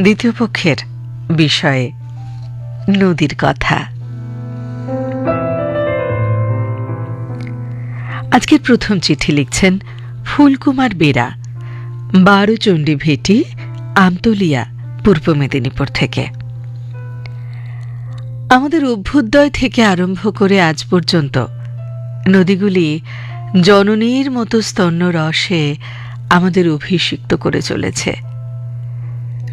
দ্বিতীয় পক্ষের বিষয়ে নদীর কথা। আজকের প্রথম চিঠি লিখছেন ফুলকুমার বেরা, বারোচণ্ডী ভেটি, আমতলিয়া, পূর্ব মেদিনীপুর থেকে। আমাদের অভ্যুদয় থেকে আরম্ভ করে আজ পর্যন্ত নদীগুলি জননীর মতো স্তন্য রসে আমাদের অভিষিক্ত করে চলেছে।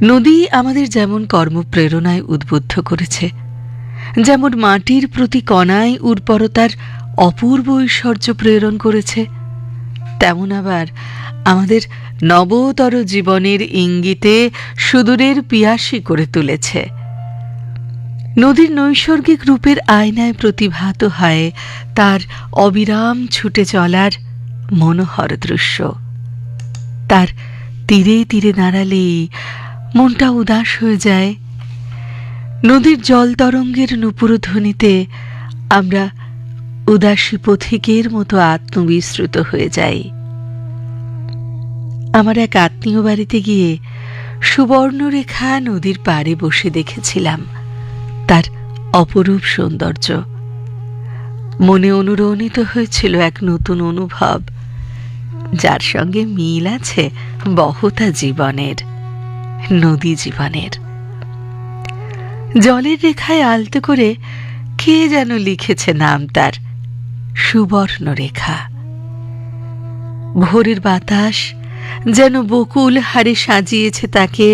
নদী আমাদের যেমন কর্মপ্রেরণায় উদ্বুদ্ধ করেছে, যেমন মাটির প্রতি কণায় উর্বরতার অপূর্ব ঐশ্বর্য প্রেরণ করেছে, তেমন আবার আমাদের নবতর জীবনের ইঙ্গিতে সুদূরের পিয়াসী করে তুলেছে। নদীর নৈসর্গিক রূপের আয়নায় প্রতিভাত হয় তার অবিরাম ছুটে চলার মনোহর দৃশ্য। তার তীরে তীরে দাঁড়ালেই মনটা উদাস হয়ে যায়। নদীর জল তরঙ্গের নূপুরধ্বনিতে আমরা উদাসী পথিকের মতো আত্মবিস্মৃত হয়ে যাই। আমার এক আত্মীয় বাড়িতে গিয়ে সুবর্ণরেখা নদীর পাড়ে বসে দেখেছিলাম তার অপরূপ সৌন্দর্য। মনে অনুরণিত হয়েছিল এক নতুন অনুভব, যার সঙ্গে মিল আছে বহুতা জীবনের, নদী জীবনের। জলের রেখায় আলতো করে কে যেন লিখেছে নাম তার, সুবর্ণরেখা। ভোরের বাতাস যেন বকুল হারে সাজিয়েছে তাকে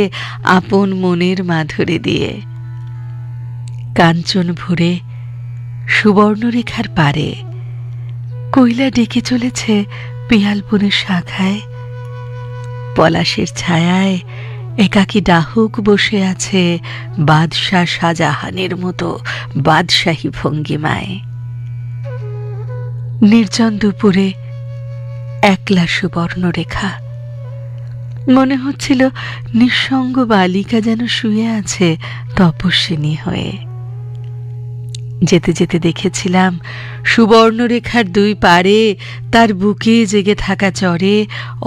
আপন মনের মাধুরী দিয়ে। কাঞ্চন ভরে সুবর্ণরেখার পারে কৈলা ডেকে চলেছে পিয়ালবনের শাখায়। পলাশের ছায়ায় একাকী ডাহুক বসে আছে বাদশাহ শাহজাহানের মতো বাদশাহী ভঙ্গিমায়। নির্জন দুপুরে একলা সুবর্ণরেখা, মনে হচ্ছিল নিঃসঙ্গ বালিকা যেন শুয়ে আছে তপস্বিনী হয়ে। যেতে যেতে দেখেছিলাম সুবর্ণরেখার দুই পারে তার বুকে জেগে থাকা চরে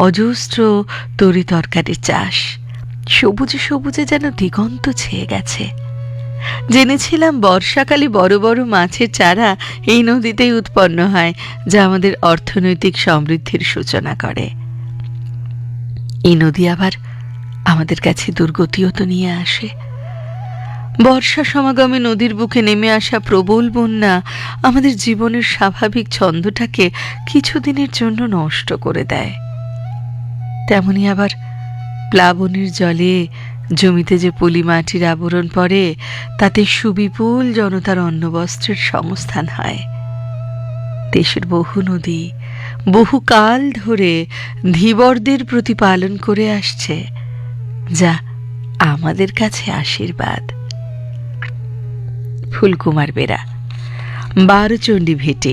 অজস্র তরি তরকারির চাষ, সবুজে সবুজে যেন দিগন্ত ছেয়ে গেছে। জেনেছিলাম বর্ষাকালে বড় বড় মাছের চারা এই নদীতেই উৎপন্ন হয়, যা আমাদের অর্থনৈতিক সমৃদ্ধির সূচনা করে। এই নদী আবার আমাদের কাছে দুর্গতিও তো নিয়ে আসে। বর্ষা সমাগমে নদীর বুকে নেমে আসা প্রবল বন্যা আমাদের জীবনের স্বাভাবিক ছন্দটাকে কিছুদিনের জন্য নষ্ট করে দেয়। তেমনি আবার প্লাবনের জলে জমিতে যে পলি মাটির আবরণ পড়ে, তাতে সুবিপুল জনতার অন্নবস্ত্রের সংস্থান হয়। দেশের বহু নদী বহুকাল ধরে ধীবরদের প্রতিপালন করে আসছে, যা আমাদের কাছে আশীর্বাদ। ফুলকুমার বেরা, বারোচণ্ডী ভেটে,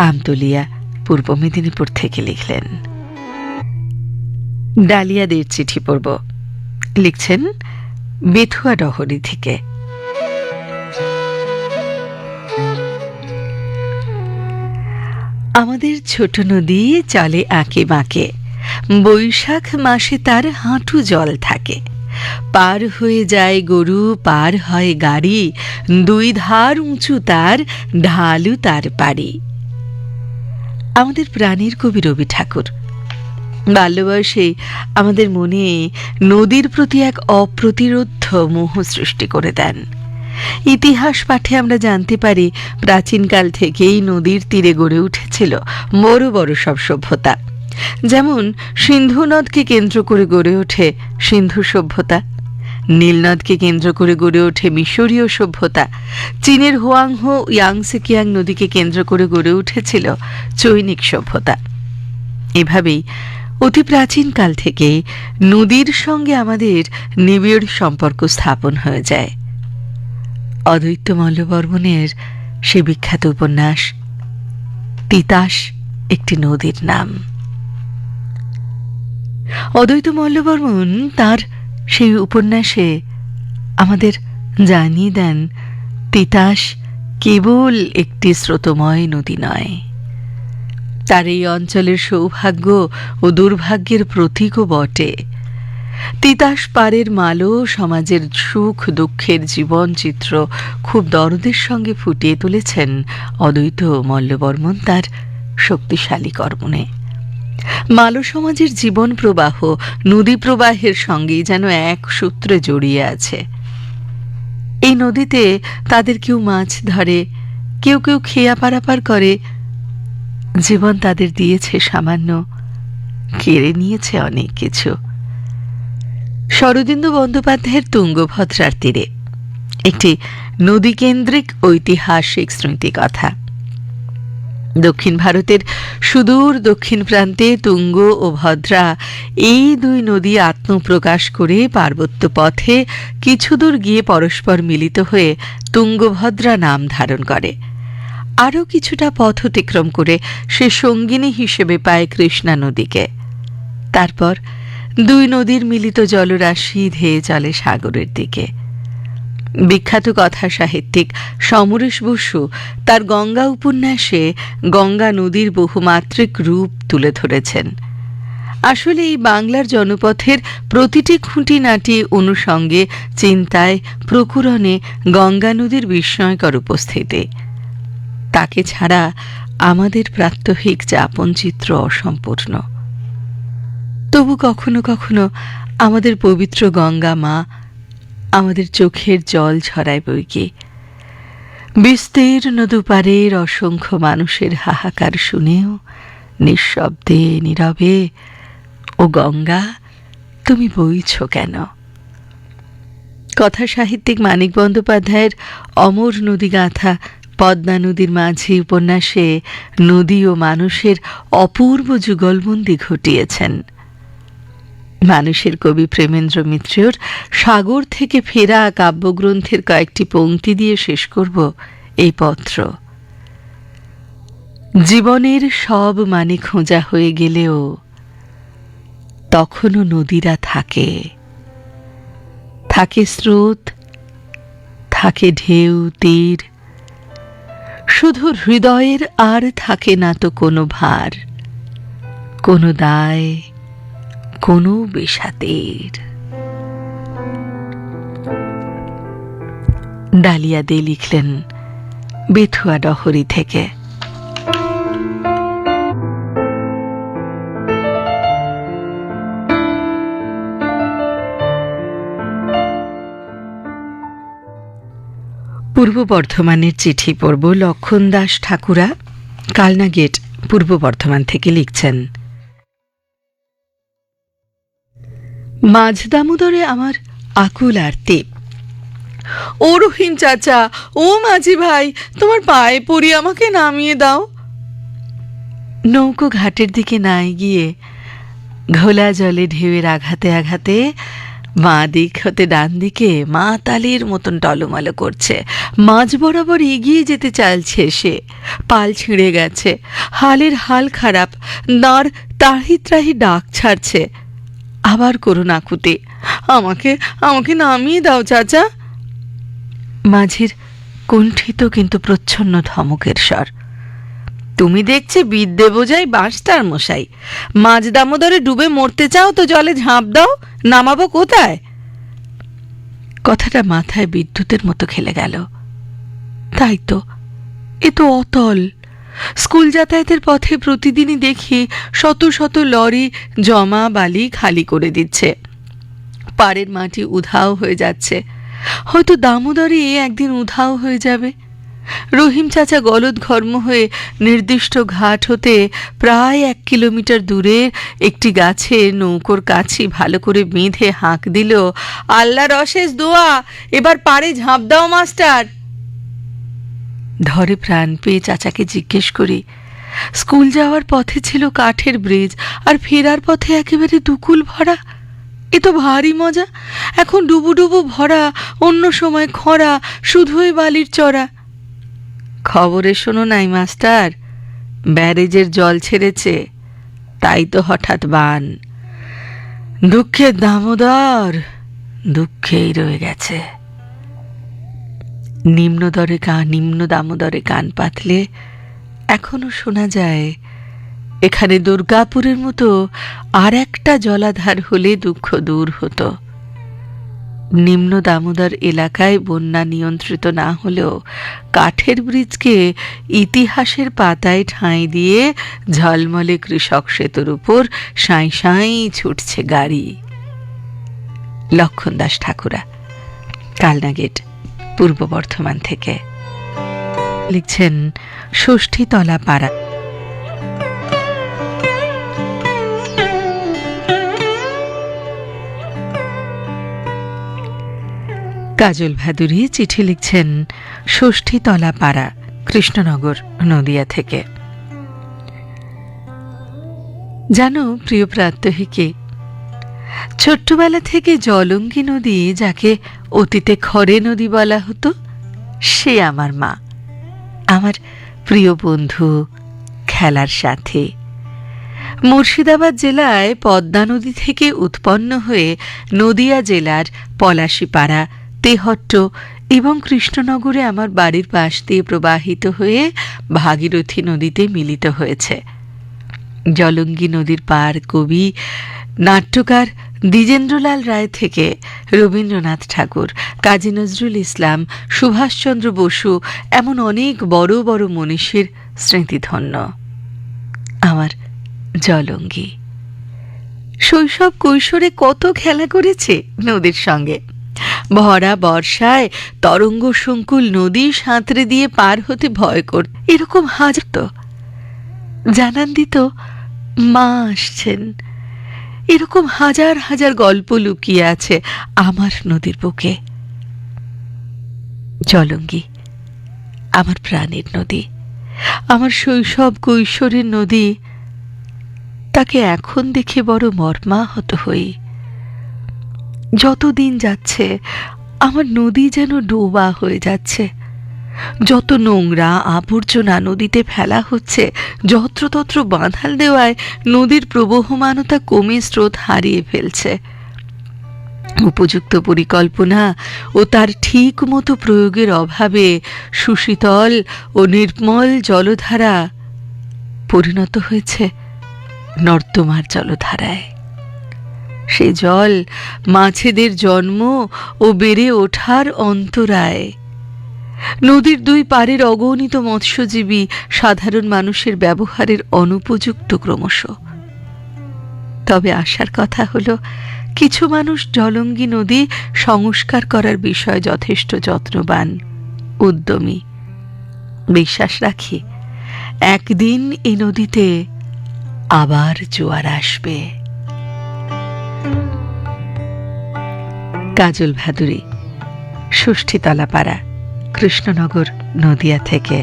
আমতলিয়া, পূর্ব মেদিনীপুর থেকে লিখলেন। ডালিয়াদের চিঠি পড়ব। লিখছেন বেথুয়া ডহরি থেকে। আমাদের ছোট নদী চলে আঁকে বাঁকে, বৈশাখ মাসে তার হাঁটু জল থাকে। পার হয়ে যায় গরু, পার হয় গাড়ি, দুই ধার উঁচু তার, ঢালু তার পাড়ি। আমাদের প্রাণীর কবি রবি ঠাকুর বাল্যবয়সে আমাদের মনে নদীর প্রতি এক অপ্রতিরোধ্য মোহ সৃষ্টি করে দেন। ইতিহাস পাঠে আমরা জানতে পারি প্রাচীনকাল থেকেই নদীর তীরে গড়ে উঠেছিল বড় বড় সব সভ্যতা। যেমন সিন্ধু নদকে কেন্দ্র করে গড়ে ওঠে সিন্ধু সভ্যতা, নীলনদকে কেন্দ্র করে গড়ে ওঠে মিশরীয় সভ্যতা, চীনের হোয়াংহো ইয়াংসেকিয়াং নদীকে কেন্দ্র করে গড়ে উঠেছিল চৈনিক সভ্যতা। এভাবেই অতি প্রাচীনকাল থেকে নদীর সঙ্গে আমাদের নিবিড় সম্পর্ক স্থাপন হয়ে যায়। অদ্বৈত মল্লবর্মণের সে বিখ্যাত উপন্যাস তিতাস একটি নদীর নাম। অদ্বৈত মল্লবর্মণ তার সেই উপন্যাসে আমাদের জানিয়ে দেন তিতাস কেবল একটি স্রোতময় নদী নয়, তার এই অঞ্চলের সৌভাগ্য ও দুর্ভাগ্যের প্রতীকও বটে। তিতাস পাড়ের মালও সমাজের সুখ দুঃখের জীবন চিত্র খুব দরদের সঙ্গে ফুটিয়ে তুলেছেন অদ্বৈত মল্লবর্মণ তার শক্তিশালী কর্মণে। মালও সমাজের জীবন প্রবাহ নদী প্রবাহের সঙ্গেই যেন এক সূত্রে জড়িয়ে আছে। এই নদীতে তাদের কেউ মাছ ধরে, কেউ কেউ খেয়া পারাপার করে। জীবন তাদের দিয়েছে সামান্য, কেড়ে নিয়েছে অনেক কিছু। শরদিন্দু বন্দ্যোপাধ্যায়ের তুঙ্গভদ্রার তীরে একটি নদীকেন্দ্রিক ঐতিহাসিক স্মৃতিকথা। দক্ষিণ ভারতের সুদূর দক্ষিণ প্রান্তে তুঙ্গ ও ভদ্রা এই দুই নদী আত্মপ্রকাশ করে পার্বত্য পথে কিছু দূর গিয়ে পরস্পর মিলিত হয়ে তুঙ্গভদ্রা নাম ধারণ করে। আরও কিছুটা পথ অতিক্রম করে সে সঙ্গিনী হিসেবে পায় কৃষ্ণা নদীকে। তারপর দুই নদীর মিলিত জলরাশি ধেয়ে চলে সাগরের দিকে। বিখ্যাত কথা সাহিত্যিক সমরেশ বসু তার গঙ্গা উপন্যাসে গঙ্গা নদীর বহুমাত্রিক রূপ তুলে ধরেছেন। আসলে এই বাংলার জনপথের প্রতিটি খুঁটিনাটি অনুষঙ্গে চিন্তায় প্রকুরণে গঙ্গা নদীর বিস্ময়কর উপস্থিতি। তাকে ছাড়া আমাদের প্রাত্যহিক যাপনচিত্র অসম্পূর্ণ। তবু কখনো কখনো আমাদের পবিত্র গঙ্গা মা আমাদের চোখের জল ঝরায় বইকে। বিস্তীর্ণ দুপারের অসংখ্য মানুষের হাহাকার শুনেও নিঃশব্দে নীরবে ও গঙ্গা তুমি বইছ কেন? কথা সাহিত্যিক মানিক বন্দ্যোপাধ্যায়ের অমর নদী গাথা পদ্মা নদীর মাঝি উপন্যাসে নদী ও মানুষের অপূর্ব যুগলবন্দি ঘটিয়েছেন। মানুষের কবি প্রেমেন্দ্র মিত্রের সাগর থেকে ফেরা কাব্যগ্রন্থের কয়েকটি পংক্তি দিয়ে শেষ করব এই পত্র। জীবনের সব মানে খোঁজা হয়ে গেলেও তখনও নদীরা থাকে, থাকে স্রোত, থাকে ঢেউ তীর, শুধু হৃদয়ের আর থাকে না তো কোনো ভার, কোনো দায়, কোনো বিষাদের। ডালিয়া দে লিখলেন বেথুয়া ডহরি থেকে। পূর্ব বর্ধমানের চিঠি পড়ব। লক্ষণ দাস ঠাকুরা, কালনা গেট, পূর্ব বর্ধমান থেকে লিখছেন, মাঝ দামোদরে আমার আকুল আরতি। ও রহিম চাচা, ও মাঝি ভাই, তোমার পায়ে পড়ি, আমাকে নামিয়ে দাও। নৌকো ঘাটের দিকে নাই গিয়ে ঘোলা জলে ঢেউয়ের আঘাতে আঘাতে বাঁ দিক হতে ডান দিকে মা তালের মতন টলমলো করছে। মাঝ বরাবর এগিয়ে যেতে চাইছে সে। পাল ছিঁড়ে গেছে, হালের হাল খারাপ, দাঁড় তাহি ত্রাহি ডাক ছাড়ছে। আবার করুন আকুতি, আমাকে আমাকে নামিয়ে দাও চাচা। মাঝির কুণ্ঠিত কিন্তু প্রচ্ছন্ন ধমকের স্বর। তুমি দেখছে বিদ্যে বোঝাই বাঁশটার মশাই, মাঝ দামোদরে ডুবে মরতে চাও তো জলে ঝাঁপ দাও, নামাবো কোথায়? কথাটা মাথায় বিদ্যুতের মতো খেলে গেল। তাই তো, এ তো অতল। স্কুল যাতায়াতের পথে প্রতিদিনই দেখি শত শত লরি জমা বালি খালি করে দিচ্ছে। পাড়ের মাটি উধাও হয়ে যাচ্ছে। হয়তো দামোদরে একদিন উধাও হয়ে যাবে। রহিম চাচা গলদ ঘর্ম হয়ে নির্দিষ্ট ঘাট হতে প্রায় 1 কিলোমিটার দূরে একটি গাছে নৌকোর কাছি ভালো করে বেঁধে হাঁক দিল, আল্লাহর অশেষ দোয়া, এবার পাড়ে ঝাঁপ দাও মাস্টার। ধরে প্রাণ পেয়ে চাচাকে জিজ্ঞেস করি, স্কুল যাওয়ার পথে ছিল কাঠের ব্রিজ, আর ফেরার পথে একেবারে দুকুল ভরা। এ তো ভারী মজা। এখন ডুবু ডুবু ভরা, অন্য সময় খরা, শুধুই বালির চড়া। খবরে শোনো নাই মাস্টার, ব্যারেজের জল ছেড়েছে, তাই তো হঠাৎ বান। দুঃখের দামোদর দুঃখেই রয়ে গেছে। নিম্ন দামোদরে কান পাতলে এখনো শোনা যায় এখানে দুর্গাপুরের মতো আর একটা জলাধার হলে দুঃখ দূর হতো। নিম্ন দামোদর এলাকায় বন্যা নিয়ন্ত্রিত না হলেও কাঠের ব্রিজকে ইতিহাসের পাতায় ঠাঁই দিয়ে ঝলমলে কৃষক সেতুর উপর সাঁই সাঁই ছুটছে গাড়ি। লক্ষণ দাস ঠাকুরা, কালনা গেট, পূর্ব বর্ধমান থেকে লিখছেন ষষ্ঠীতলা পাড়া। কাজল ভাদুরী চিঠি লিখছেন ষষ্ঠীতলা পাড়া, কৃষ্ণনগর, নদিয়া থেকে। জানো প্রিয় প্রাত্যহিকে, ছোট্টবেলা থেকে জলঙ্গি নদী, যাকে অতীতে খরে নদী বলা হতো, সে আমার মা, আমার প্রিয় বন্ধু, খেলার সাথে। মুর্শিদাবাদ জেলায় পদ্মা নদী থেকে উৎপন্ন হয়ে নদিয়া জেলার পলাশীপাড়া, তেহট্ট এবং কৃষ্ণনগরে আমার বাড়ির পাশ দিয়ে প্রবাহিত হয়ে ভাগীরথী নদীতে মিলিত হয়েছে। জলঙ্গি নদীর পার কবি, নাট্যকার দ্বিজেন্দ্রলাল রায় থেকে রবীন্দ্রনাথ ঠাকুর, কাজী নজরুল ইসলাম, সুভাষচন্দ্র বসু, এমন অনেক বড় বড় মনীষীর স্মৃতিধন্য আমার জলঙ্গি। শৈশব কৈশোরে কত খেলা করেছে নদীর সঙ্গে। ভরা বর্ষায় তরঙ্গ সংকুল নদী সাঁতরে দিয়ে পার হতে ভয় করত। এরকম হাজার তো জানান দিত মা আসছেন। এরকম হাজার হাজার গল্প লুকিয়ে আছে আমার নদীর বুকে। জলঙ্গি আমার প্রাণের নদী, আমার শৈশব কৈশোরের নদী। তাকে এখন দেখে বড় মর্মাহত হই। যতদিন যাচ্ছে আমার নদী যেন ডোবা হয়ে যাচ্ছে। যত নোংরা আবর্জনা নদীতে ফেলা হচ্ছে, যত্রতত্র বাঁধাল দেওয়ায় নদীর প্রবহমানতা কমে স্রোত হারিয়ে ফেলছে। উপযুক্ত পরিকল্পনা ও তার ঠিক মতো প্রয়োগের অভাবে সুশীতল ও নির্মল জলধারা পরিণত হয়েছে নর্দমার জলধারায়। সে জল মাছেদের জন্ম ও বেড়ে ওঠার অন্তরায়। নদীর দুই পারের অগণিত মৎস্যজীবী সাধারণ মানুষের ব্যবহারের অনুপযুক্ত ক্রমশ। তবে আশার কথা হলো, কিছু মানুষ জলঙ্গি নদী সংস্কার করার বিষয়ে যথেষ্ট যত্নবান, উদ্যমী। বিশ্বাস রাখি একদিন এই নদীতে আবার জোয়ার আসবে। কাজল ভাদুরী, ষষ্ঠীতলা পাড়া, কৃষ্ণনগর, নদিয়া থেকে।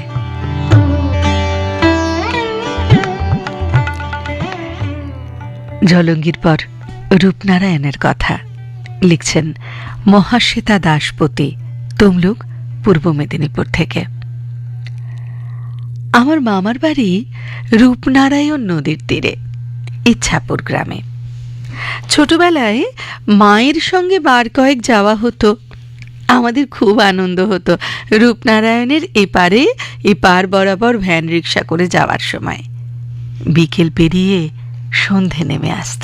জলঙ্গির পর রূপনারায়ণের কথা লিখছেন মহাশ্বেতা দাসপতি, তমলুক, পূর্ব মেদিনীপুর থেকে। আমার মামার বাড়ি রূপনারায়ণ নদীর তীরে, ইচ্ছাপুর গ্রামে। ছোটবেলায় মায়ের সঙ্গে বার কয়েক যাওয়া হতো। আমাদের খুব আনন্দ হতো রূপনারায়ণের এপারে এপার বরাবর ভ্যান রিক্সা করে যাওয়ার সময়। বিকেল পেরিয়ে সন্ধে নেমে আসত।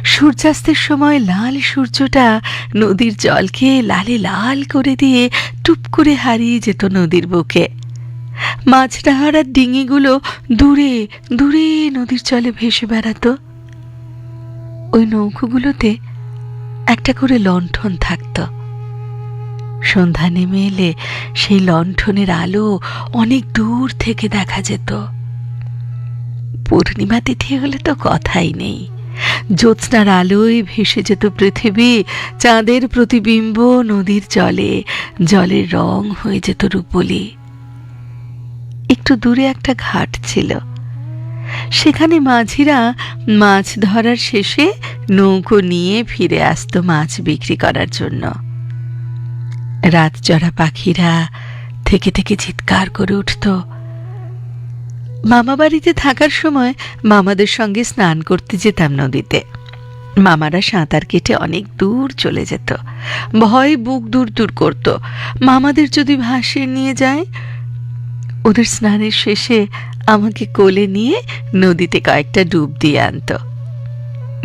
সূর্যাস্তের সময় লাল সূর্যটা নদীর জলকে লালে লাল করে দিয়ে টুপ করে হারিয়ে যেত নদীর বুকে। মাছরাহারার ডিঙিগুলো দূরে দূরে নদীর জলে ভেসে বেড়াতো। ওই নৌকোগুলোতে একটা করে লণ্ঠন থাকত। সন্ধ্যা নেমে এলে সেই লণ্ঠনের আলো অনেক দূর থেকে দেখা যেত। পূর্ণিমা তিথি হলে তো কথাই নেই। জ্যোৎস্নার আলোয় ভেসে যেত পৃথিবী, চাঁদের প্রতিবিম্ব নদীর জলে, জলের রং হয়ে যেত রূপলি। একটু দূরে একটা ঘাট ছিল, সেখানে মাঝিরা মাছ ধরার শেষে নৌকো নিয়ে ফিরে আসতো মাছ বিক্রি করার জন্য। রাত চড়া পাখিরা থেকে থেকে চিৎকার করে উঠত। মামা বাড়িতে থাকার সময় মামাদের সঙ্গে স্নান করতে যেতাম নদীতে। মামারা সাঁতার কেটে অনেক দূর চলে যেত। ভয় বুক দূর দূর করত, মামাদের যদি ভাসিয়ে নিয়ে যায়। ওদের স্নানের শেষে আমাকে কোলে নিয়ে নদীতে কয়েকটা ডুব দিয়ে আনতো।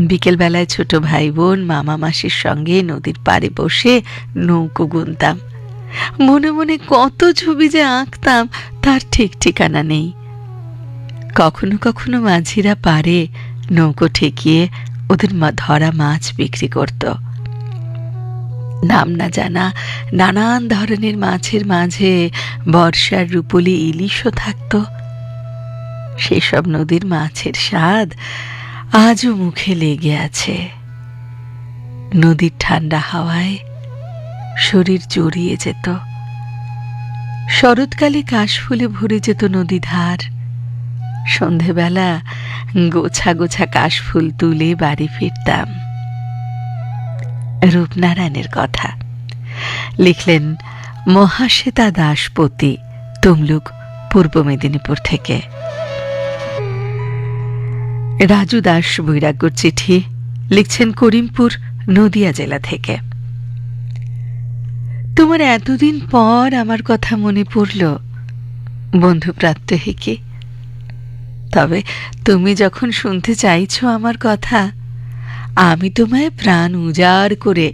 বিকেলবেলায় ছোট ভাই বোন মামা মাসির সঙ্গে নদীর পাড়ে বসে নৌকো গুনতাম। মনে মনে কত ছবি যে আঁকতাম তার ঠিক ঠিকানা নেই। কখনো কখনো মাঝিরা পাড়ে নৌকো ঠেকিয়ে ওদের ধরা মাছ বিক্রি করত। নাম না জানা নানান ধরনের মাছের মাঝে বর্ষার রূপলি ইলিশও থাকত। সেসব নদীর মাছের স্বাদ আজও মুখে লেগে আছে। নদীর ঠান্ডা হাওয়ায় শরীর জড়িয়ে যেত। শরৎকালে কাশফুলে ভরে যেত নদী ধার। সন্ধেবেলা গোছা গোছা কাশফুল তুলে বাড়ি ফিরতাম। রূপনারায়ণের কথা লিখলেন মহাশ্বেতা দাসপতি, তমলুক, পূর্ব মেদিনীপুর থেকে। রাজু দাস বৈরাগ্যর চিঠি লিখছেন করিমপুর, নদিয়া জেলা থেকে। তোমার এতদিন পর আমার কথা মনে পড়ল বন্ধু প্রাত্যহিকে। তবে তুমি যখন শুনতে চাইছো আমার কথা, আমি তোমায় প্রাণ উজাড় করে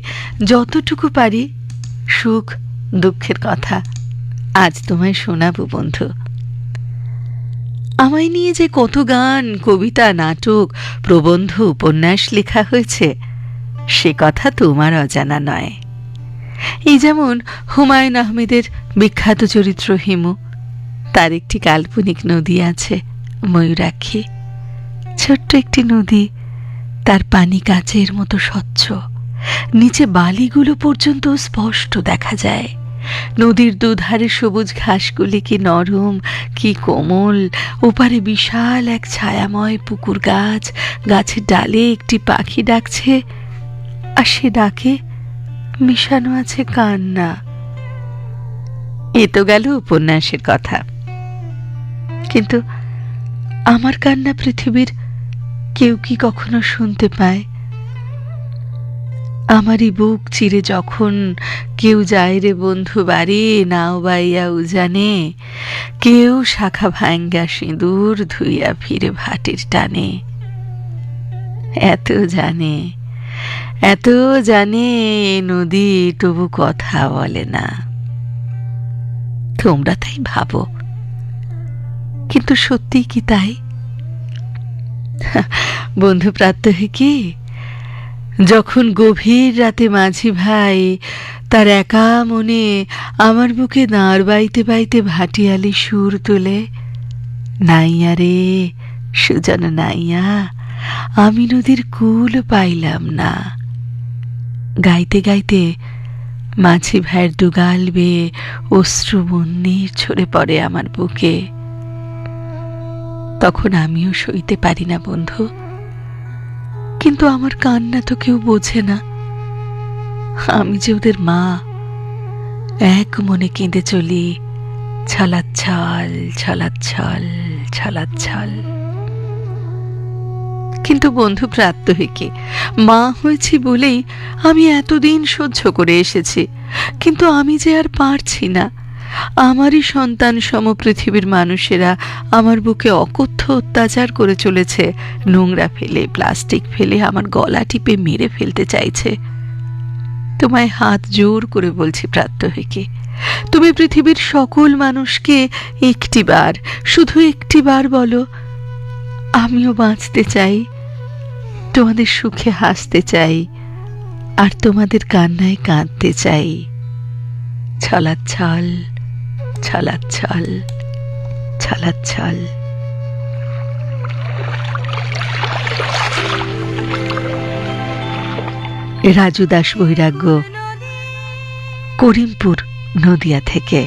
যতটুকু পারি সুখ দুঃখের কথা আজ তোমায় শোনাবো বন্ধু। আমায় নিয়ে যে কত গান, কবিতা, নাটক, প্রবন্ধ, উপন্যাস লেখা হয়েছে সে কথা তোমার অজানা নয়। এই যেমন হুমায়ুন আহমেদের বিখ্যাত চরিত্র হিমু, তার একটি কাল্পনিক নদী আছে ময়ূরাক্ষী। ছোট্ট একটি নদী, তার পানি কাচের মতো স্বচ্ছ, নিচে বালিগুলো পর্যন্ত স্পষ্ট দেখা যায়। নদীর দুধারে সবুজ ঘাসগুলি কি নরম, কি কোমল। ওপারে বিশাল এক ছায়াময় পুকুর গাছ, গাছের ডালে একটি পাখি ডাকছে, আর সে ডাকে মিশানো আছে কান্না। এ তো গেল উপন্যাসের কথা, কিন্তু আমার কান্না পৃথিবীর কেউ কি কখনো শুনতে পায়? আমারই বুক চিরে যখন কেউ যায় রে বন্ধু বাড়ি, নাও বাইয়া উজানে, কেউ শাখা ভাঙ্গা সিঁদুর ধুইয়া ফিরে ভাটির টানে। এত জানে, এত জানে নদী, তবু কথা বলে না। তোমরা তাই ভাবো, কিন্তু সত্যি কি তাই? বন্ধু প্রাত্যহিকী, যখন গভীর রাতে মাঝি ভাই তার একা মনে আমার বুকে দাঁড় বাইতে বাইতে ভাটিয়ালি সুর তোলে, নাইয়া রে সুজন নাইয়া, আমি নদীর কুল পাইলাম না। গাইতে গাইতে মাঝি ভাইয়ের দুগাল বেয়ে অশ্রু বন্যির ঝরে পড়ে আমার বুকে। তখন আমিও সইতে পারি না বন্ধু, কিন্তু আমার কান্না তো কেউ বোঝে না। আমি যে ওদের মা, এক মনে কেঁদে চলি ছলাচ্ছল ছলাচ্ছল ছলাচ্ছল। কিন্তু বন্ধু প্রাত্যহিকী, মা হয়েছি বলেই আমি এতদিন সহ্য করে এসেছি, কিন্তু আমি যে আর পারছি না। আমারই সন্তান সম পৃথিবীর মানুষেরা আমার বুকে অকথ্য অত্যাচার করে চলেছে। নোংরা ফেলে, প্লাস্টিক ফেলে আমার গলা টিপে মেরে ফেলতে চাইছে। তোমায় হাত জোর করে বলছি প্রাত্যহিকী, তুমি পৃথিবীর সকল মানুষকে একটিবার, শুধু একটিবার বলো, আমিও বাঁচতে চাই, তোমাদের সুখে হাসতে চাই, আর তোমাদের কান্নায় কাঁদতে চাই। ছলাচ্ছল ছলাচ্ছল ছলাচ্ছল। রাজু দাস বৈরাগ্য, করিমপুর, নদিয়া থেকে।